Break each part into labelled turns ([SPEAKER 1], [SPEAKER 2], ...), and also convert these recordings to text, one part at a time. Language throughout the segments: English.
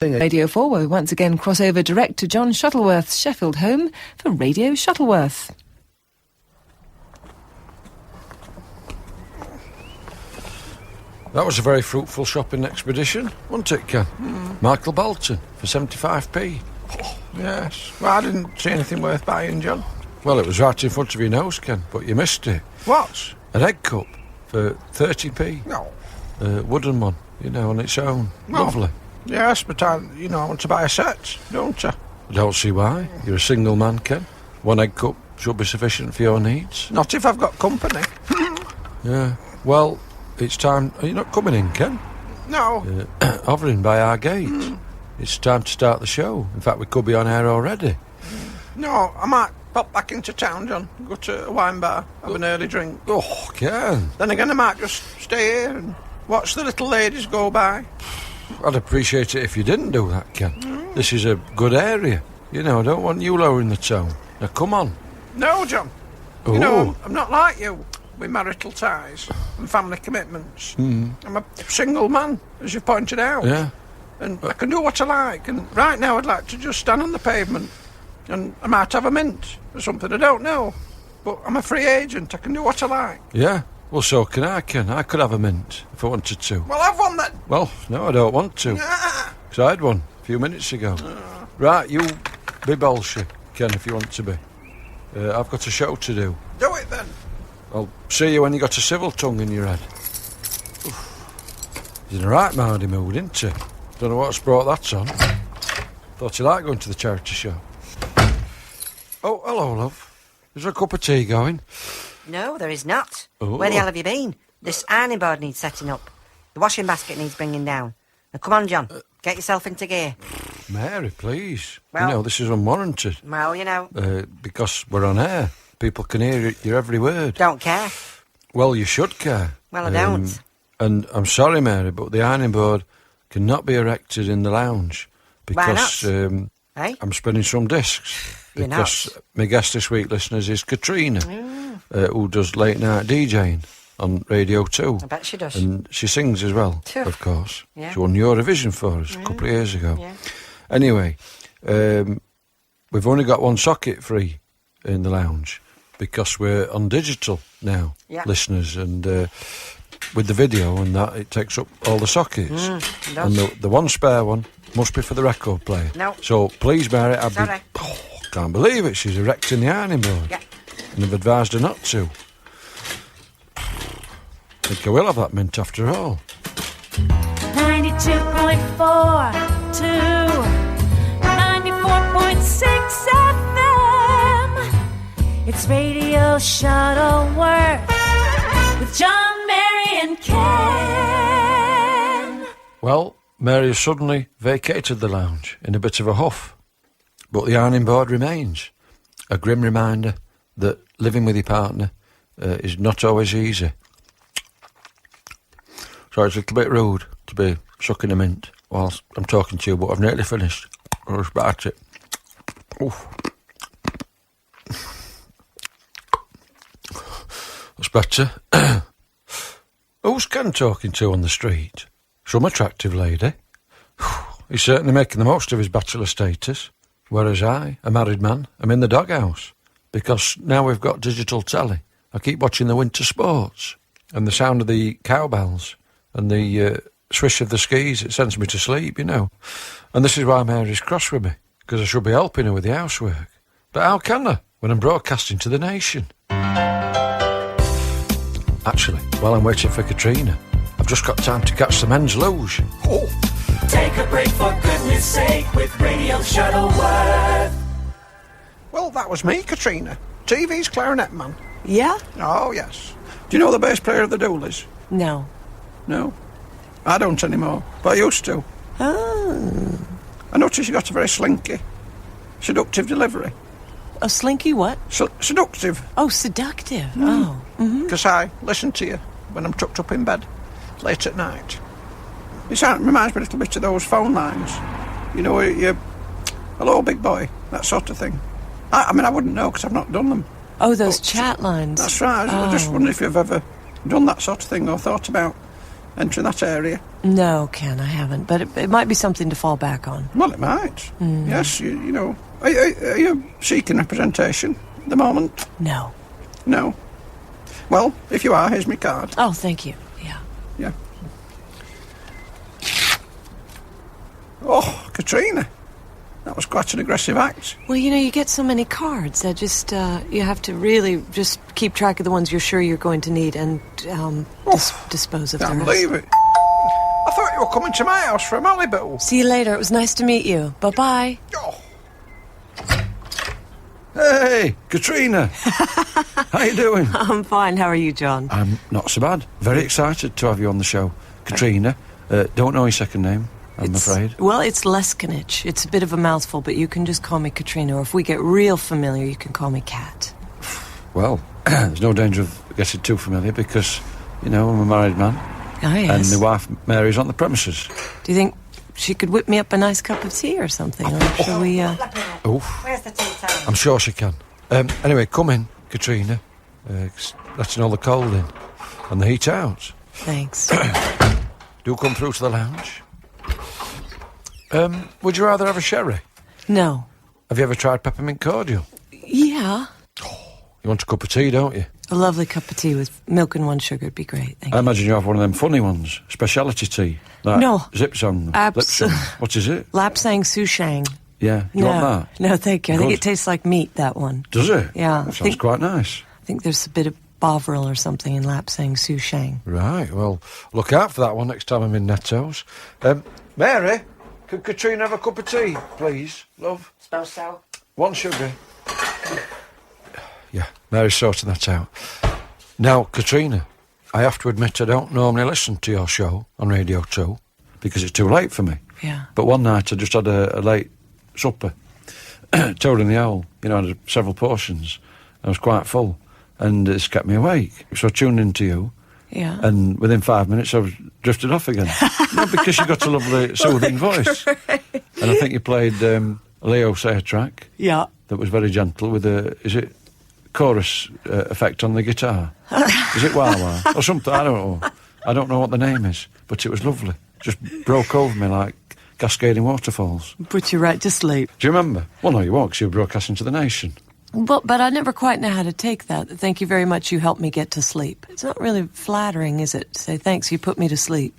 [SPEAKER 1] Radio 4, where we once again cross over direct to John Shuttleworth's Sheffield home for Radio Shuttleworth.
[SPEAKER 2] That was a very fruitful shopping expedition, wasn't it, Ken? Michael Bolton for 75p.
[SPEAKER 3] Oh, yes. Well, I didn't see anything worth buying, John.
[SPEAKER 2] Well, it was right in front of your nose, Ken, but you missed it.
[SPEAKER 3] What?
[SPEAKER 2] An egg cup for 30p.
[SPEAKER 3] No.
[SPEAKER 2] A wooden one, on its own.
[SPEAKER 3] No.
[SPEAKER 2] Lovely.
[SPEAKER 3] Yes, but I want to buy a set, don't I?
[SPEAKER 2] I don't see why. You're a single man, Ken. One egg cup should be sufficient for your needs.
[SPEAKER 3] Not if I've got company.
[SPEAKER 2] Yeah. Well, it's time... Are you not coming in, Ken?
[SPEAKER 3] No.
[SPEAKER 2] Hovering by our gate. It's time to start the show. In fact, we could be on air already.
[SPEAKER 3] No, I might pop back into town, John. Go to a wine bar, have an early drink.
[SPEAKER 2] Oh, Ken.
[SPEAKER 3] Then again, I might just stay here and watch the little ladies go by.
[SPEAKER 2] I'd appreciate it if you didn't do that, Ken. This is a good area. I don't want you lowering the tone. Now, come on.
[SPEAKER 3] No, John.
[SPEAKER 2] Oh.
[SPEAKER 3] I'm not like you, with marital ties and family commitments. I'm a single man, as you pointed out.
[SPEAKER 2] Yeah.
[SPEAKER 3] And I can do what I like. And right now I'd like to just stand on the pavement and I might have a mint or something, I don't know. But I'm a free agent, I can do what I like.
[SPEAKER 2] Yeah. Well, so can I, Ken. I could have a mint if I wanted to.
[SPEAKER 3] Well, have one then.
[SPEAKER 2] Well, no, I don't want to. Because I had one a few minutes ago. Right, you be bolshy, Ken, if you want to be. I've got a show to do.
[SPEAKER 3] Do it then.
[SPEAKER 2] I'll see you when you got a civil tongue in your head. He's in a right mardy mood, isn't he? Don't know what's brought that on. Thought you liked going to the charity show. Oh, hello, love. Is there a cup of tea going?
[SPEAKER 4] No, there is not.
[SPEAKER 2] Oh.
[SPEAKER 4] Where the hell have you been? This ironing board needs setting up. The washing basket needs bringing down. Now, come on, John. Get yourself into gear.
[SPEAKER 2] Mary, please.
[SPEAKER 4] Well,
[SPEAKER 2] this is unwarranted.
[SPEAKER 4] Well,
[SPEAKER 2] Because we're on air. People can hear your every word.
[SPEAKER 4] Don't care.
[SPEAKER 2] Well, you should care.
[SPEAKER 4] Well, I don't.
[SPEAKER 2] And I'm sorry, Mary, but the ironing board cannot be erected in the lounge. Because
[SPEAKER 4] Hey?
[SPEAKER 2] I'm spinning some discs.
[SPEAKER 4] You're
[SPEAKER 2] Because my guest this week, listeners, is Katrina, who does late night DJing on Radio 2.
[SPEAKER 4] I bet she does.
[SPEAKER 2] And she sings as well, of course.
[SPEAKER 4] Yeah.
[SPEAKER 2] She won Eurovision for us a couple of years ago.
[SPEAKER 4] Yeah.
[SPEAKER 2] Anyway, we've only got one socket free in the lounge because we're on digital now, listeners, and with the video and that, it takes up all the sockets.
[SPEAKER 4] It
[SPEAKER 2] And
[SPEAKER 4] does.
[SPEAKER 2] the one spare one must be for the record player.
[SPEAKER 4] No.
[SPEAKER 2] So please, Mary,
[SPEAKER 4] Sorry.
[SPEAKER 2] can't believe it. She's erecting the ironing board.
[SPEAKER 4] Yeah.
[SPEAKER 2] And I've advised her not to. I think I will have that mint after all.
[SPEAKER 5] 92.4 to 94.6 FM. It's Radio Shuttleworth with John, Mary and Ken.
[SPEAKER 2] Well, Mary has suddenly vacated the lounge in a bit of a huff. But the ironing board remains. A grim reminder that living with your partner is not always easy. So it's a little bit rude to be sucking a mint whilst I'm talking to you, but I've nearly finished. I'll just bite it. Oof. That's better. Who's Ken talking to on the street? Some attractive lady. He's certainly making the most of his bachelor status. Whereas I, a married man, am in the doghouse. Because now we've got digital telly. I keep watching the winter sports. And the sound of the cowbells and the swish of the skis, it sends me to sleep, And this is why Mary's cross with me. Because I should be helping her with the housework. But how can I when I'm broadcasting to the nation? Actually, while I'm waiting for Katrina, I've just got time to catch the men's luge.
[SPEAKER 3] Oh.
[SPEAKER 6] Take a break for goodness sake with Radio Shuttleworth.
[SPEAKER 3] Well, that was me, Katrina. TV's clarinet man.
[SPEAKER 1] Yeah?
[SPEAKER 3] Oh, yes. Do you know the bass player of the Doolies?
[SPEAKER 1] No.
[SPEAKER 3] No? I don't anymore, but I used to.
[SPEAKER 1] Oh.
[SPEAKER 3] I noticed you got a very slinky, seductive delivery.
[SPEAKER 1] A slinky what?
[SPEAKER 3] Seductive.
[SPEAKER 1] Oh, seductive. Oh. Mm-hmm.
[SPEAKER 3] Because I listen to you when I'm tucked up in bed late at night. It reminds me a little bit of those phone lines. You hello, big boy, that sort of thing. I mean, I wouldn't know because I've not done them.
[SPEAKER 1] Oh, those chat lines.
[SPEAKER 3] That's right. I just wonder if you've ever done that sort of thing or thought about entering that area.
[SPEAKER 7] No, Ken, I haven't. But it might be something to fall back on.
[SPEAKER 3] Well, it might. Yes, you know. Are you seeking representation at the moment?
[SPEAKER 7] No.
[SPEAKER 3] No. Well, if you are, here's my card.
[SPEAKER 7] Oh, thank you. Yeah.
[SPEAKER 3] Yeah. Oh, Katrina. That was quite an aggressive act.
[SPEAKER 7] Well, you know, you get so many cards that just, you have to really just keep track of the ones you're sure you're going to need and dispose of the
[SPEAKER 3] Can't
[SPEAKER 7] rest.
[SPEAKER 3] believe it. I thought you were coming to my house for a Malibu.
[SPEAKER 7] See you later. It was nice to meet you. Bye-bye.
[SPEAKER 3] Oh.
[SPEAKER 2] Hey, Katrina. How you doing?
[SPEAKER 7] I'm fine. How are you, John?
[SPEAKER 2] I'm not so bad. Very excited to have you on the show. Katrina, don't know your second name, I'm afraid.
[SPEAKER 7] Well, it's Leskanich. It's a bit of a mouthful, but you can just call me Katrina, or if we get real familiar, you can call me Kat.
[SPEAKER 2] Well, there's no danger of getting too familiar because, you know, I'm a married man.
[SPEAKER 7] Oh, yes.
[SPEAKER 2] And my wife, Mary's on the premises.
[SPEAKER 7] Do you think she could whip me up a nice cup of tea or something? Or shall we,
[SPEAKER 2] Oh,
[SPEAKER 4] Where's the tea towel?
[SPEAKER 2] I'm sure she can. Anyway, come in, Katrina. Letting all the cold in and the heat out.
[SPEAKER 7] Thanks.
[SPEAKER 2] Do come through to the lounge. Would you rather have a sherry?
[SPEAKER 7] No.
[SPEAKER 2] Have you ever tried peppermint cordial?
[SPEAKER 7] Yeah.
[SPEAKER 2] You want a cup of tea, don't you?
[SPEAKER 7] A lovely cup of tea with milk and 1 sugar would be great. Thank
[SPEAKER 2] I
[SPEAKER 7] you.
[SPEAKER 2] imagine you have one of them funny ones, speciality tea. Like
[SPEAKER 7] No.
[SPEAKER 2] Zips on them. Lips on them. What is it?
[SPEAKER 7] Lapsang Souchang.
[SPEAKER 2] Yeah, you want that?
[SPEAKER 7] No, thank you. I think
[SPEAKER 2] Good.
[SPEAKER 7] it tastes like meat, that one.
[SPEAKER 2] Does it?
[SPEAKER 7] Yeah.
[SPEAKER 2] That sounds quite nice.
[SPEAKER 7] I think there's a bit of Bovril or something in Lapsang Souchang.
[SPEAKER 2] Right, well, look out for that one next time I'm in Netto's. Mary, could Katrina have a cup of tea, please, love?
[SPEAKER 4] Suppose so.
[SPEAKER 2] 1 sugar. Yeah, Mary's sorting that out. Now, Katrina, I have to admit I don't normally listen to your show on Radio 2 because it's too late for me.
[SPEAKER 7] Yeah.
[SPEAKER 2] But one night I just had a late supper. Toad and the Owl, you know, I had several portions. I was quite full and it's kept me awake. So I tuned into you.
[SPEAKER 7] Yeah.
[SPEAKER 2] And within 5 minutes, I was drifted off again. No, because you got a lovely, soothing voice. And I think you played a Leo Sayer track
[SPEAKER 7] Yeah.
[SPEAKER 2] that was very gentle with a, is it chorus effect on the guitar? Is it Wah Wah? Or something, I don't know. I don't know what the name is, but it was lovely. Just broke over me like cascading waterfalls.
[SPEAKER 7] Put you right to sleep.
[SPEAKER 2] Do you remember? Well, no, you won't, because you were broadcasting to the nation.
[SPEAKER 7] But I never quite know how to take that. Thank you very much, you helped me get to sleep. It's not really flattering, is it? To say, thanks, you put me to sleep.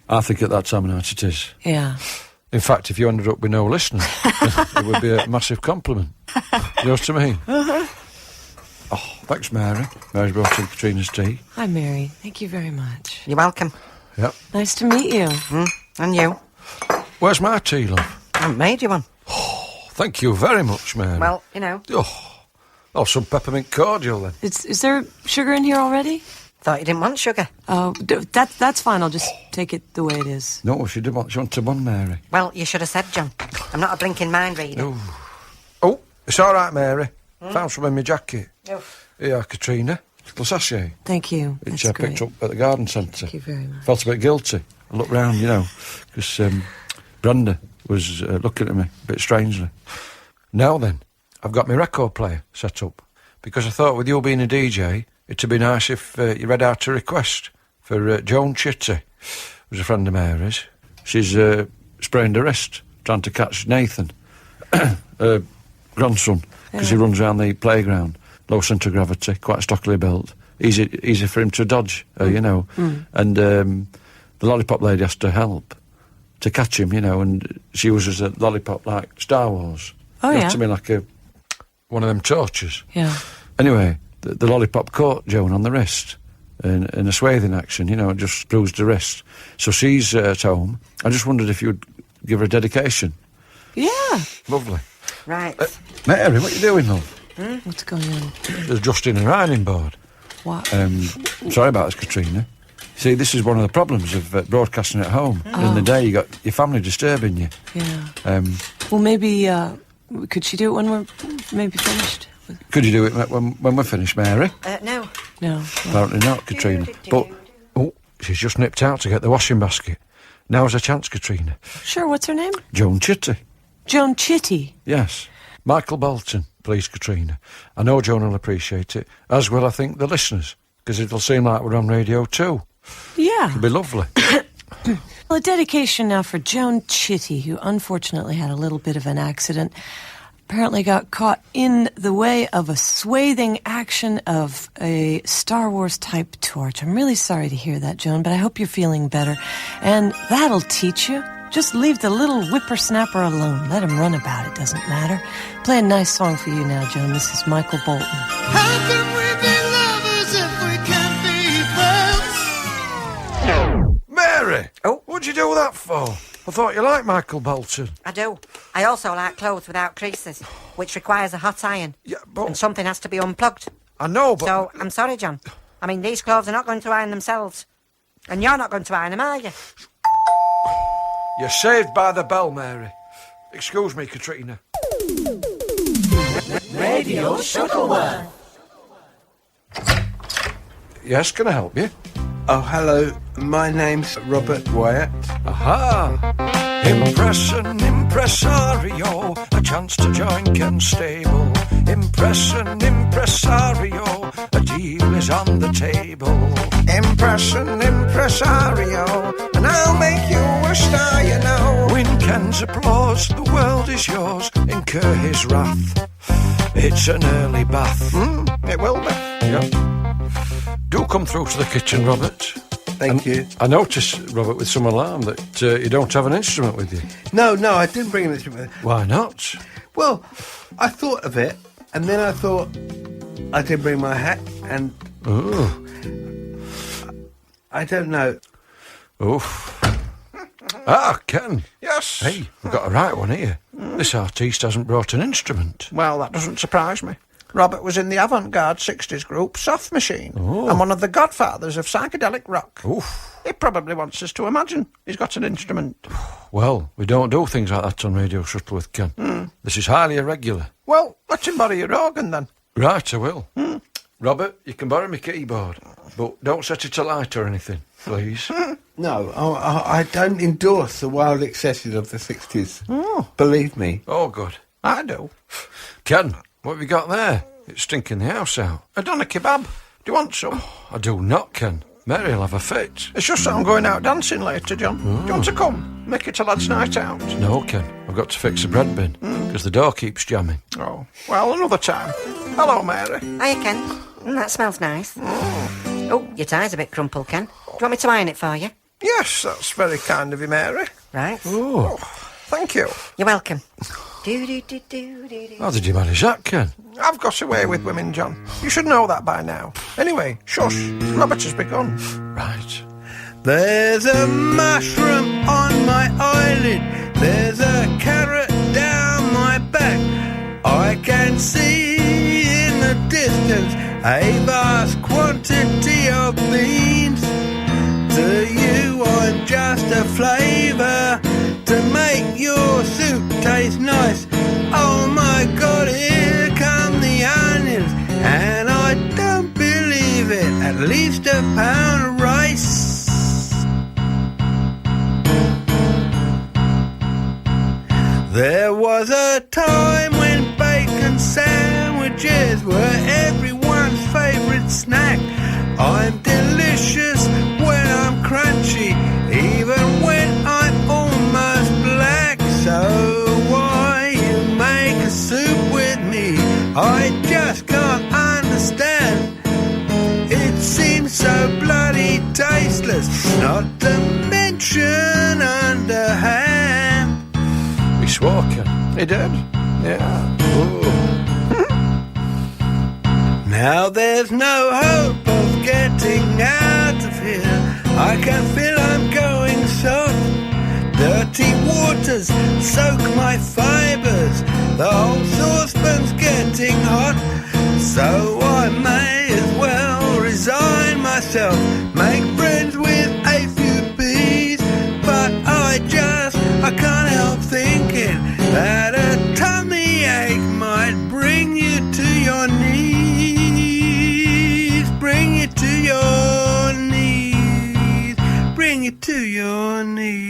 [SPEAKER 2] I think at that time of night it is.
[SPEAKER 7] Yeah.
[SPEAKER 2] In fact, if you ended up with no listeners, it would be a massive compliment. You know what I mean? Oh, thanks, Mary. Mary's brought in Katrina's tea.
[SPEAKER 7] Hi, Mary. Thank you very much.
[SPEAKER 4] You're welcome.
[SPEAKER 2] Yep.
[SPEAKER 7] Nice to meet you.
[SPEAKER 4] And you?
[SPEAKER 2] Where's my tea, love?
[SPEAKER 4] I haven't made you one.
[SPEAKER 2] Thank you very much, Mary.
[SPEAKER 4] Well, you know.
[SPEAKER 2] Oh, some peppermint cordial, then.
[SPEAKER 7] Is there sugar in here already?
[SPEAKER 4] Thought you didn't want sugar.
[SPEAKER 7] Oh, that's fine. I'll just take it the way it is.
[SPEAKER 2] No, she wanted one, Mary.
[SPEAKER 4] Well, you should have said, John. I'm not a blinking mind reader.
[SPEAKER 2] Oh, it's all right, Mary. Found some in my jacket.
[SPEAKER 4] Oof.
[SPEAKER 2] Yeah, Katrina. Little sachet.
[SPEAKER 7] Thank you.
[SPEAKER 2] Which
[SPEAKER 7] That's
[SPEAKER 2] I picked
[SPEAKER 7] great.
[SPEAKER 2] up at the garden centre.
[SPEAKER 7] Thank you very much.
[SPEAKER 2] Felt a bit guilty. I looked round, you know, because Brenda was looking at me a bit strangely. Now then, I've got my record player set up because I thought with you being a DJ, it'd be nice if you read out a request for Joan Chitty, who's a friend of Mary's. She's sprained her wrist trying to catch Nathan, her grandson, because he runs around the playground, low centre of gravity, quite stockily built, easy for him to dodge, you know. And the lollipop lady has to help to catch him, you know, and she uses a lollipop like Star Wars.
[SPEAKER 7] Oh,
[SPEAKER 2] You know
[SPEAKER 7] yeah.
[SPEAKER 2] what I mean, like one of them torches.
[SPEAKER 7] Yeah.
[SPEAKER 2] Anyway, the lollipop caught Joan on the wrist in a swathing action, you know, it just bruised the wrist. So she's at home. I just wondered if you'd give her a dedication.
[SPEAKER 7] Yeah.
[SPEAKER 2] Lovely.
[SPEAKER 4] Right.
[SPEAKER 2] Mary, what are you doing, love?
[SPEAKER 7] What's going on?
[SPEAKER 2] There's just in her ironing board.
[SPEAKER 7] What?
[SPEAKER 2] Sorry about this, Katrina. See, this is one of the problems of broadcasting at home. In the day, you got your family disturbing you.
[SPEAKER 7] Yeah. Well, maybe, could she do it when we're maybe finished?
[SPEAKER 2] Could you do it when we're finished, Mary?
[SPEAKER 4] No.
[SPEAKER 7] No.
[SPEAKER 2] Apparently not, Katrina. But, she's just nipped out to get the washing basket. Now's a chance, Katrina.
[SPEAKER 7] Sure, what's her name?
[SPEAKER 2] Joan Chitty.
[SPEAKER 7] Joan Chitty.
[SPEAKER 2] Yes. Michael Bolton, please, Katrina. I know Joan will appreciate it, as will, I think, the listeners, because it'll seem like we're on Radio 2.
[SPEAKER 7] Yeah.
[SPEAKER 2] It'll be lovely.
[SPEAKER 7] Well, a dedication now for Joan Chitty, who unfortunately had a little bit of an accident. Apparently got caught in the way of a swathing action of a Star Wars-type torch. I'm really sorry to hear that, Joan, but I hope you're feeling better. And that'll teach you. Just leave the little whippersnapper alone. Let him run about. It doesn't matter. Play a nice song for you now, Joan. This is Michael Bolton.
[SPEAKER 8] How can we be lovers if we can't be friends?
[SPEAKER 2] Mary!
[SPEAKER 4] Oh.
[SPEAKER 2] What'd you do that for? I thought you liked Michael Bolton.
[SPEAKER 4] I do. I also like clothes without creases, which requires a hot iron.
[SPEAKER 2] Yeah, but...
[SPEAKER 4] And something has to be unplugged.
[SPEAKER 2] I know, but...
[SPEAKER 4] So, I'm sorry, John. I mean, these clothes are not going to iron themselves. And you're not going to iron them, are you?
[SPEAKER 2] You're saved by the bell, Mary. Excuse me, Katrina.
[SPEAKER 6] Radio Shuttleworth.
[SPEAKER 2] Yes, can I help you?
[SPEAKER 9] Oh, hello. My name's Robert Wyatt.
[SPEAKER 2] Aha! Impression, impresario, a chance to join Ken's stable. Impression, impresario, a deal is on the table.
[SPEAKER 3] Impression, impresario, and I'll make you a star, you know.
[SPEAKER 2] Win Ken's applause, the world is yours, incur his wrath. It's an early bath.
[SPEAKER 3] It will be.
[SPEAKER 2] Yep. Do come through to the kitchen, Robert.
[SPEAKER 9] Thank you.
[SPEAKER 2] I notice, Robert, with some alarm that you don't have an instrument with you.
[SPEAKER 9] No, I didn't bring an instrument.
[SPEAKER 2] Why not?
[SPEAKER 9] Well, I thought of it, and then I thought I did bring my hat, and...
[SPEAKER 2] Oh.
[SPEAKER 9] I don't know.
[SPEAKER 2] Oof. Ken.
[SPEAKER 3] Yes.
[SPEAKER 2] Hey, we've got a right one here. This artiste hasn't brought an instrument.
[SPEAKER 3] Well, that doesn't surprise me. Robert was in the avant-garde 60s group Soft Machine and one of the godfathers of psychedelic rock.
[SPEAKER 2] Oof.
[SPEAKER 3] He probably wants us to imagine he's got an instrument.
[SPEAKER 2] Well, we don't do things like that on Radio Shuttleworth, Ken. This is highly irregular.
[SPEAKER 3] Well, let him borrow your organ then.
[SPEAKER 2] Right, I will. Robert, you can borrow my keyboard, but don't set it alight or anything, please.
[SPEAKER 9] No, I don't endorse the wild excesses of the 60s. Believe me.
[SPEAKER 2] Oh, good.
[SPEAKER 3] I do.
[SPEAKER 2] Ken, what have you got there? It's stinking the house out.
[SPEAKER 3] A doner kebab. Do you want some?
[SPEAKER 2] I do not, Ken. Mary will have a fit.
[SPEAKER 3] It's just that I'm going out dancing later, John. Do you want to come? Make it a lad's night out.
[SPEAKER 2] No, Ken. I've got to fix the bread bin, because the door keeps jamming.
[SPEAKER 3] Oh, well, another time. Hello, Mary.
[SPEAKER 4] Hiya, Ken. That smells nice. Oh, your tie's a bit crumpled, Ken. Do you want me to iron it for you?
[SPEAKER 3] Yes, that's very kind of you, Mary.
[SPEAKER 4] Right.
[SPEAKER 2] Oh.
[SPEAKER 3] Thank you.
[SPEAKER 4] You're welcome.
[SPEAKER 2] How did you manage that, Ken?
[SPEAKER 3] I've got away with women, John. You should know that by now. Anyway, shush. Robert has begun.
[SPEAKER 2] Right.
[SPEAKER 9] There's a mushroom on my eyelid. There's a carrot down my back. I can see in the distance a vast quantity of beans. To you I'm just a flavour to make your soup taste nice. Oh my God, here come the onions, and I don't believe it, at least a pound of rice. There was a time when bacon sandwiches were everyone's favourite snack. I'm delicious when I'm crunchy, even when I'm almost black. So why you make a soup with me? I just can't understand. It seems so bloody tasteless, not to mention underhand.
[SPEAKER 2] He swore, Ken.
[SPEAKER 3] He did? Yeah.
[SPEAKER 9] Now there's no hope of getting out of here. I can feel I'm going soft. Dirty waters soak my fibres. The whole saucepan's getting hot. So I may as well resign myself, make friends with a few bees. But I can't help thinking that a tummy ache might bring you to your knees. Bring you to your knees. Bring you to your knees.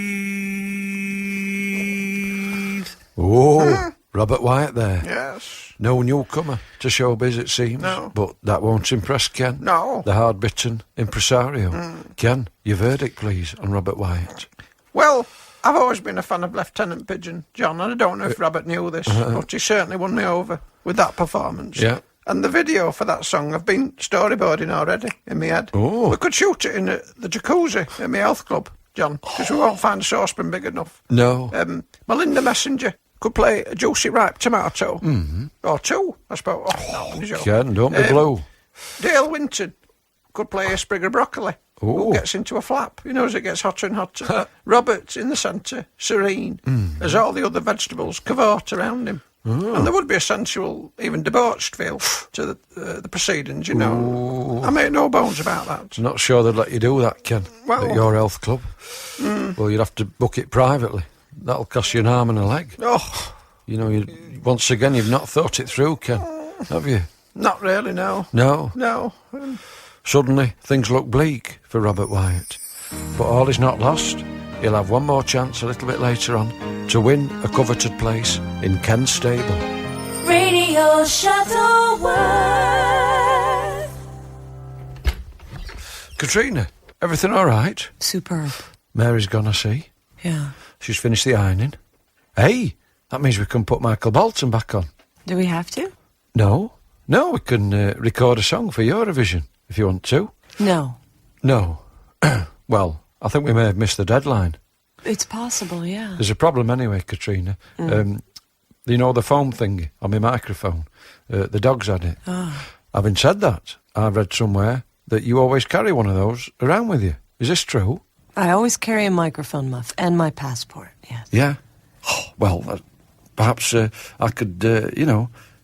[SPEAKER 2] Oh, Robert Wyatt there.
[SPEAKER 3] Yes.
[SPEAKER 2] No newcomer to showbiz, it seems.
[SPEAKER 3] No.
[SPEAKER 2] But that won't impress Ken.
[SPEAKER 3] No.
[SPEAKER 2] The hard-bitten impresario. Ken, your verdict, please, on Robert Wyatt.
[SPEAKER 3] Well, I've always been a fan of Lieutenant Pigeon, John, and I don't know if Robert knew this, but he certainly won me over with that performance.
[SPEAKER 2] Yeah.
[SPEAKER 3] And the video for that song I've been storyboarding already in my head.
[SPEAKER 2] Oh.
[SPEAKER 3] We could shoot it in the jacuzzi at my health club, John, because we won't find a saucepan big enough.
[SPEAKER 2] No.
[SPEAKER 3] Melinda Messenger could play a juicy ripe tomato. Mm-hmm. Or two, I suppose. Oh, no,
[SPEAKER 2] Ken, don't be blue.
[SPEAKER 3] Dale Winton could play a sprig of broccoli.
[SPEAKER 2] Ooh.
[SPEAKER 3] Who gets into a flap. You know, as it gets hotter and hotter. Robert in the centre, serene, as all the other vegetables cavort around him. Oh. And there would be a sensual, even debauched feel to the proceedings, you know.
[SPEAKER 2] Ooh.
[SPEAKER 3] I make no bones about that.
[SPEAKER 2] Not sure they'd let you do that, Ken, at your health club. Well, you'd have to book it privately. That'll cost you an arm and a leg.
[SPEAKER 3] Oh.
[SPEAKER 2] You know, once again, you've not thought it through, Ken, have you?
[SPEAKER 3] Not really, no.
[SPEAKER 2] No?
[SPEAKER 3] No.
[SPEAKER 2] Suddenly, things look bleak for Robert Wyatt. But all is not lost. He'll have one more chance a little bit later on to win a coveted place in Ken's stable.
[SPEAKER 5] Radio Shuttleworth.
[SPEAKER 2] Katrina, everything all right?
[SPEAKER 7] Superb.
[SPEAKER 2] Mary's gone, I see.
[SPEAKER 7] Yeah.
[SPEAKER 2] She's finished the ironing. Hey, that means we can put Michael Bolton back on.
[SPEAKER 7] Do we have to?
[SPEAKER 2] No, we can record a song for Eurovision, if you want to.
[SPEAKER 7] No.
[SPEAKER 2] No. Well, I think we may have missed the deadline.
[SPEAKER 7] It's possible, yeah.
[SPEAKER 2] There's a problem anyway, Katrina. You know the foam thingy on my microphone? The dog's had it.
[SPEAKER 7] Oh.
[SPEAKER 2] Having said that, I've read somewhere that you always carry one of those around with you. Is this true?
[SPEAKER 7] I always carry a microphone muff and my passport, yes.
[SPEAKER 2] Yeah? Oh, well, perhaps I could,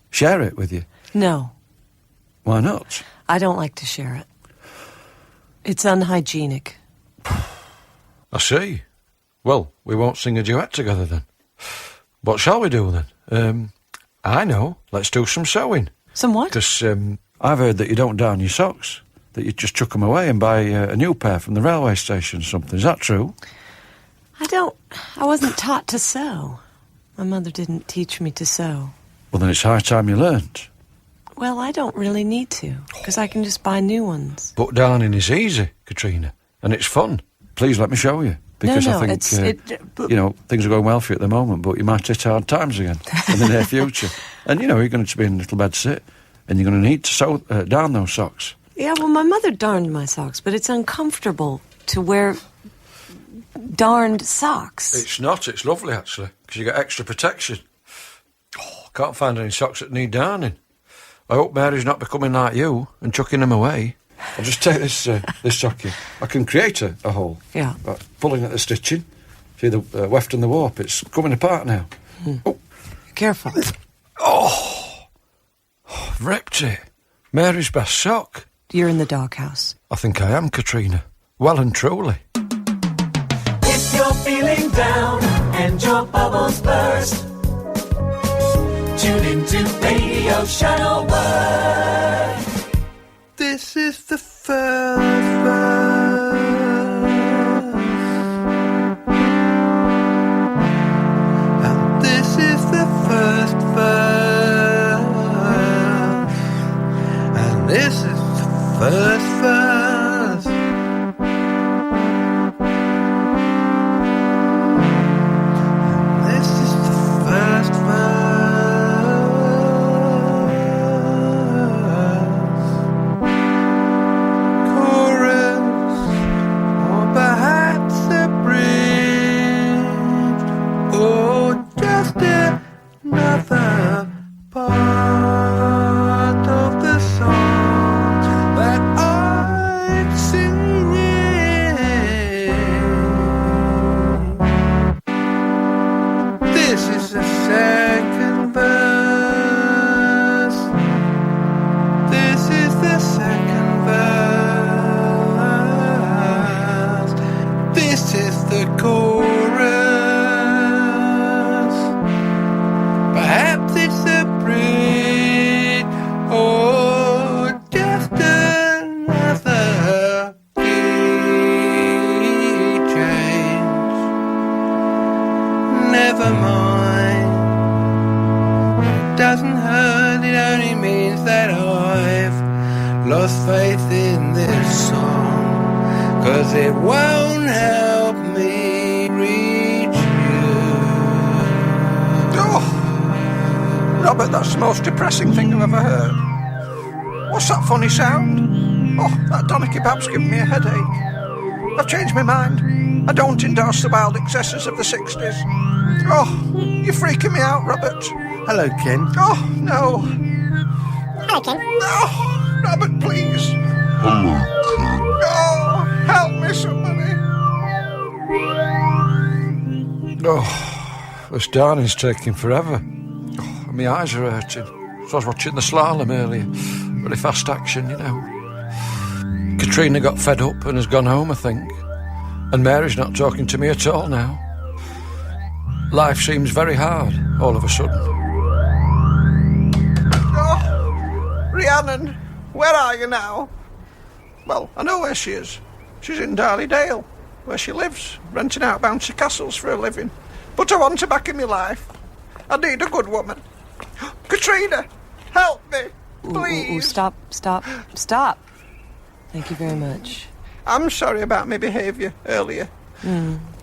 [SPEAKER 2] share it with you.
[SPEAKER 7] No.
[SPEAKER 2] Why not?
[SPEAKER 7] I don't like to share it. It's unhygienic.
[SPEAKER 2] I see. Well, we won't sing a duet together then. What shall we do then? I know. Let's do some sewing.
[SPEAKER 7] Some what?
[SPEAKER 2] Because I've heard that you don't darn your socks, that you just chuck them away and buy a new pair from the railway station or something. Is that true?
[SPEAKER 7] I wasn't taught to sew. My mother didn't teach me to sew.
[SPEAKER 2] Well, then it's high time you learnt.
[SPEAKER 7] Well, I don't really need to, because I can just buy new ones.
[SPEAKER 2] But darning is easy, Katrina, and it's fun. Please let me show you. Because
[SPEAKER 7] No,
[SPEAKER 2] I think, things are going well for you at the moment, but you might hit hard times again in the near future. And, you're going to be in a little bed sit, and you're going to need to sew down those socks.
[SPEAKER 7] Yeah, well, my mother darned my socks, but it's uncomfortable to wear darned socks.
[SPEAKER 2] It's not. It's lovely, actually, because you get extra protection. Oh, can't find any socks that need darning. I hope Mary's not becoming like you and chucking them away. I'll just take this sock in. I can create a hole.
[SPEAKER 7] Yeah.
[SPEAKER 2] By pulling at the stitching. See the weft and the warp? It's coming apart now. Oh.
[SPEAKER 7] Careful.
[SPEAKER 2] Oh, I've ripped it. Mary's best sock.
[SPEAKER 7] You're in the doghouse.
[SPEAKER 2] I think I am, Katrina. Well and truly.
[SPEAKER 6] If you're feeling down and your bubbles burst, tune into Radio Shuttleworth.
[SPEAKER 9] This is the first verse, and this is the first verse, and this is the first verse, and this is the first verse. Another part of the song that I'm singing. This is the second verse. This is the second verse. This is the chorus. Perhaps it's a bridge or just another key change. Never mind. It doesn't hurt, it only means that I've lost faith in this song. 'Cause it won't help me
[SPEAKER 3] Robert, that's the most depressing thing I've ever heard. What's that funny sound? Oh, that doner kebab's giving me a headache. I've changed my mind. I don't endorse the wild excesses of the 60s. Oh, you're freaking me out, Robert.
[SPEAKER 9] Hello, Ken.
[SPEAKER 3] Oh, no. Hello, Ken. Oh, Robert, please. Oh, help me, somebody.
[SPEAKER 2] Oh, this darning's taking forever. Oh, my eyes are hurting. So I was watching the slalom earlier. Really fast action, you know. Katrina got fed up and has gone home, I think. And Mary's not talking to me at all now. Life seems very hard, all of a sudden.
[SPEAKER 3] Oh, Rhiannon, where are you now? Well, I know where she is. She's in Darley-Dale, where she lives, renting out bouncy castles for a living. But I want her back in my life. I need a good woman. Katrina, help me, please.
[SPEAKER 7] Stop. Thank you very much.
[SPEAKER 3] I'm sorry about my behaviour earlier.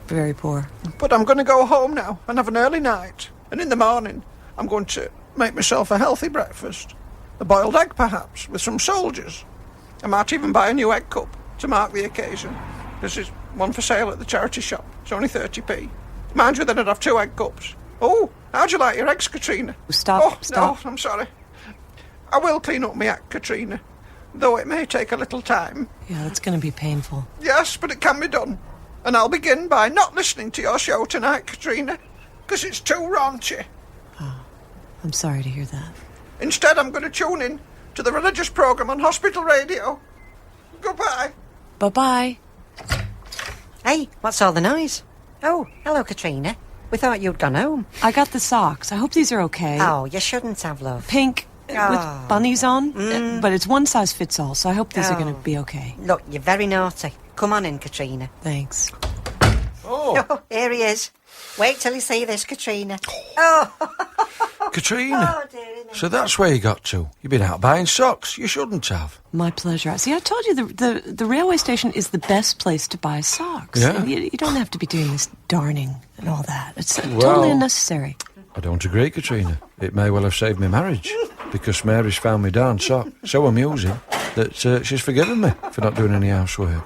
[SPEAKER 7] Very poor.
[SPEAKER 3] But I'm going to go home now and have an early night. And in the morning, I'm going to make myself a healthy breakfast. A boiled egg, perhaps, with some soldiers. I might even buy a new egg cup to mark the occasion. This is one for sale at the charity shop. It's only 30p. Mind you, then I'd have 2 egg cups. Oh, how'd you like your eggs, Katrina?
[SPEAKER 7] Stop.
[SPEAKER 3] No, I'm sorry. I will clean up my act, Katrina, though it may take a little time.
[SPEAKER 7] Yeah, it's going to be painful.
[SPEAKER 3] Yes, but it can be done. And I'll begin by not listening to your show tonight, Katrina, because it's too raunchy.
[SPEAKER 7] Oh, I'm sorry to hear that.
[SPEAKER 3] Instead, I'm going to tune in to the religious programme on hospital radio. Goodbye.
[SPEAKER 7] Bye-bye.
[SPEAKER 4] Hey, what's all the noise? Oh, hello, Katrina. We thought you'd gone home.
[SPEAKER 7] I got the socks. I hope these are okay.
[SPEAKER 4] Oh, you shouldn't have, love.
[SPEAKER 7] Pink with bunnies on, but it's one size fits all, so I hope these are going to be okay.
[SPEAKER 4] Look, you're very naughty. Come on in, Katrina.
[SPEAKER 7] Thanks.
[SPEAKER 3] Oh,
[SPEAKER 4] here he is. Wait till you see this, Katrina. Oh,
[SPEAKER 2] Katrina,
[SPEAKER 4] oh dearie me.
[SPEAKER 2] so that's where you got to. You've been out buying socks. You shouldn't have.
[SPEAKER 7] My pleasure. See, I told you the railway station is the best place to buy socks.
[SPEAKER 2] Yeah.
[SPEAKER 7] You don't have to be doing this darning and all that. It's
[SPEAKER 2] Well-
[SPEAKER 7] totally unnecessary.
[SPEAKER 2] I don't agree, Katrina. It may well have saved my marriage, because Mary's found me darn sock so amusing that she's forgiven me for not doing any housework.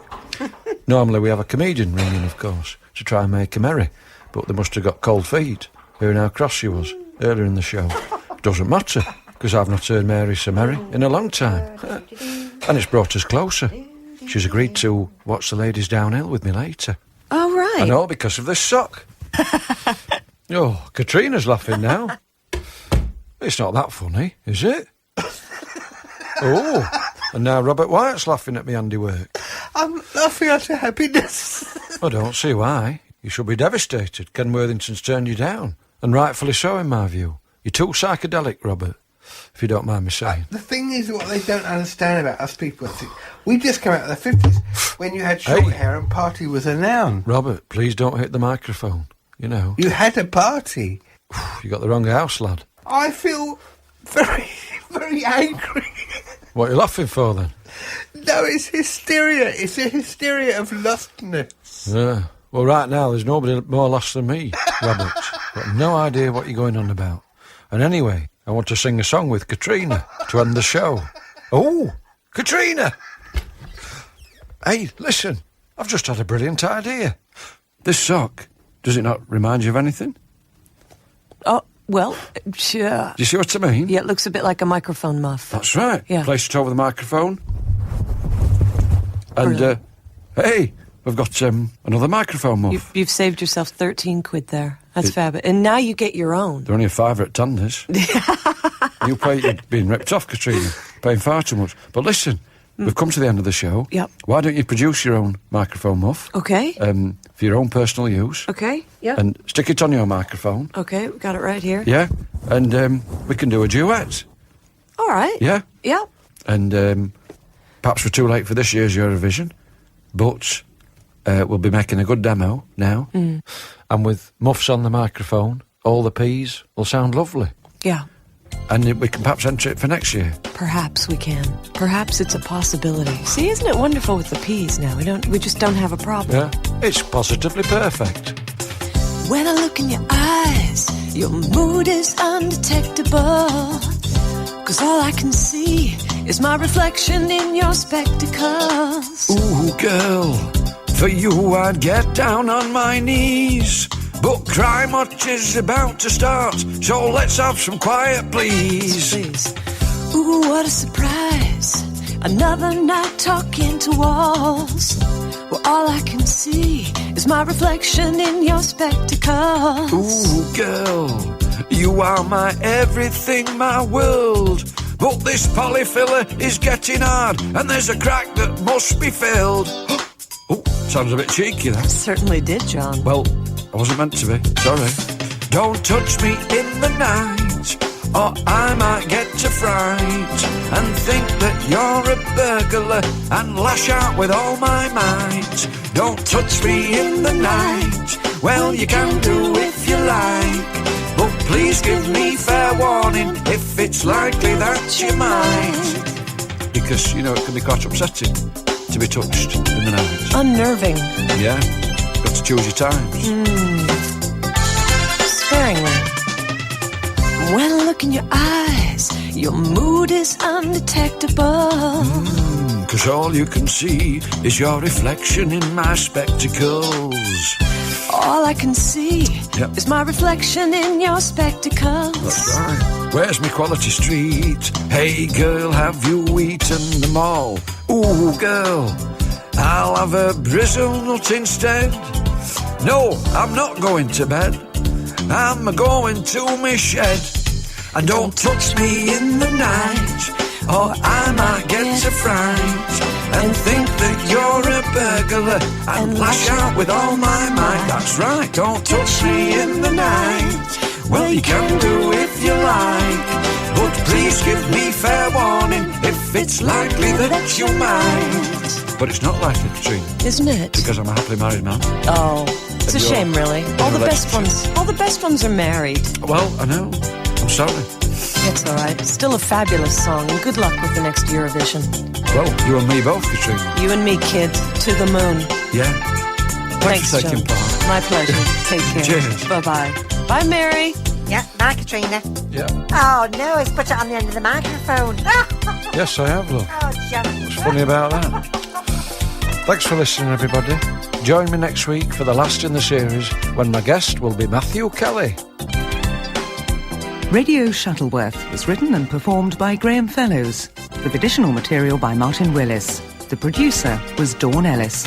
[SPEAKER 2] Normally we have a comedian ringing, of course, to try and make her merry, but they must have got cold feet, hearing how cross she was earlier in the show. Doesn't matter, because I've not heard Mary so merry in a long time. And it's brought us closer. She's agreed to watch the ladies downhill with me later.
[SPEAKER 7] Oh, right.
[SPEAKER 2] And all because of this sock. Oh, Katrina's laughing now. It's not that funny, is it? Oh, and now Robert Wyatt's laughing at me handiwork.
[SPEAKER 9] I'm laughing out of happiness.
[SPEAKER 2] I don't see why. You should be devastated. Ken Worthington's turned you down. And rightfully so, in my view. You're too psychedelic, Robert, if you don't mind me saying.
[SPEAKER 9] The thing is, what they don't understand about us people is we just come out of the 50s when you had short
[SPEAKER 2] Hey.
[SPEAKER 9] hair and party was a noun.
[SPEAKER 2] Robert, please don't hit the microphone. You know,
[SPEAKER 9] You had a party.
[SPEAKER 2] you got the wrong house, lad.
[SPEAKER 9] I feel very, very angry.
[SPEAKER 2] What are you laughing for, then?
[SPEAKER 9] No, it's hysteria. It's a hysteria of lostness.
[SPEAKER 2] Yeah. Well, right now, there's nobody more lost than me, Robert. Got no idea what you're going on about. And anyway, I want to sing a song with Katrina to end the show. Oh, Katrina! Hey, listen, I've just had a brilliant idea. This sock, does it not remind you of anything?
[SPEAKER 7] Oh, well, sure.
[SPEAKER 2] Do you see what I mean?
[SPEAKER 7] Yeah, it looks a bit like a microphone muff.
[SPEAKER 2] That's right.
[SPEAKER 7] Yeah.
[SPEAKER 2] Place it over the microphone. And,
[SPEAKER 7] Brilliant.
[SPEAKER 2] hey, we've got another microphone muff.
[SPEAKER 7] You've saved yourself 13 quid there. That's fabulous. And now you get your own.
[SPEAKER 2] They're only a £5 at Tanders. You're being ripped off, Katrina. Paying far too much. But listen, we've come to the end of the show.
[SPEAKER 7] Yep.
[SPEAKER 2] Why don't you produce your own microphone muff?
[SPEAKER 7] Okay.
[SPEAKER 2] For your own personal use.
[SPEAKER 7] Okay, yeah.
[SPEAKER 2] And stick it on your microphone.
[SPEAKER 7] Okay, we got it right here.
[SPEAKER 2] Yeah. And we can do a duet.
[SPEAKER 7] All right.
[SPEAKER 2] Yeah.
[SPEAKER 7] Yeah.
[SPEAKER 2] And perhaps we're too late for this year's Eurovision. But we'll be making a good demo now. And with muffs on the microphone, all the P's will sound lovely.
[SPEAKER 7] Yeah.
[SPEAKER 2] And we can perhaps enter it for next year.
[SPEAKER 7] Perhaps we can. Perhaps it's a possibility. See, isn't it wonderful with the P's now? We just don't have a problem.
[SPEAKER 2] Yeah. It's positively perfect.
[SPEAKER 7] When I look in your eyes, your mood is undetectable. 'Cause all I can see is my reflection in your spectacles.
[SPEAKER 2] Ooh, girl, for you I'd get down on my knees. But crime watch is about to start, so let's have some quiet, please.
[SPEAKER 7] Please. Ooh, what a surprise. Another night talking to walls. Well, all I can see is my reflection in your spectacles.
[SPEAKER 2] Ooh, girl, you are my everything, my world. But this polyfiller is getting hard, and there's a crack that must be filled. Oh, sounds a bit cheeky, that.
[SPEAKER 7] Certainly did, John.
[SPEAKER 2] Well, I wasn't meant to be, sorry. Don't touch me in the night, or I might get a fright and think that you're a burglar and lash out with all my might. Don't touch me in the night, well, you can do if you like, but please give me fair warning if it's likely that you might. Because, you know, it can be quite upsetting to be touched in the night.
[SPEAKER 7] Unnerving.
[SPEAKER 2] Yeah, got to choose your times.
[SPEAKER 7] Sparingly. When I look in your eyes, your mood is undetectable.
[SPEAKER 2] 'Cause all you can see is your reflection in my spectacles.
[SPEAKER 7] All I can see
[SPEAKER 2] Yep.
[SPEAKER 7] is my reflection in your spectacles.
[SPEAKER 2] That's right. Where's my quality street? Hey girl, have you eaten them all? Ooh girl, I'll have a bristle nut instead. No, I'm not going to bed, I'm going to my shed. And don't touch me in the night, or I might get a fright and think that you're a burglar and lash out with all my might. That's right, don't touch me in the night. Well, you can do if you like, but please give me fair warning if it's likely that you might. But it's not likely, Katrina,
[SPEAKER 7] Isn't it?
[SPEAKER 2] because I'm a happily married man.
[SPEAKER 7] Oh, it's a
[SPEAKER 2] you're
[SPEAKER 7] shame, really. All the best
[SPEAKER 2] relationship.
[SPEAKER 7] ones are married.
[SPEAKER 2] Well, I know. I'm sorry.
[SPEAKER 7] It's all right. Still a fabulous song, and good luck with the next Eurovision.
[SPEAKER 2] Well, you and me both, Katrina.
[SPEAKER 7] You and me, kid, to the moon.
[SPEAKER 2] Yeah. Thanks for taking
[SPEAKER 7] John.
[SPEAKER 2] part.
[SPEAKER 7] My pleasure. Take care.
[SPEAKER 2] Cheers.
[SPEAKER 7] Bye-bye. Bye, Mary.
[SPEAKER 4] Yeah, bye, Katrina.
[SPEAKER 2] Yeah.
[SPEAKER 4] Oh, no, he's put it on the end of the microphone.
[SPEAKER 2] Yes, I have, love.
[SPEAKER 4] Oh, John.
[SPEAKER 2] What's funny about that? Thanks for listening, everybody. Join me next week for the last in the series, when my guest will be Matthew Kelly.
[SPEAKER 1] Radio Shuttleworth was written and performed by Graham Fellows, with additional material by Martin Willis. The producer was Dawn Ellis.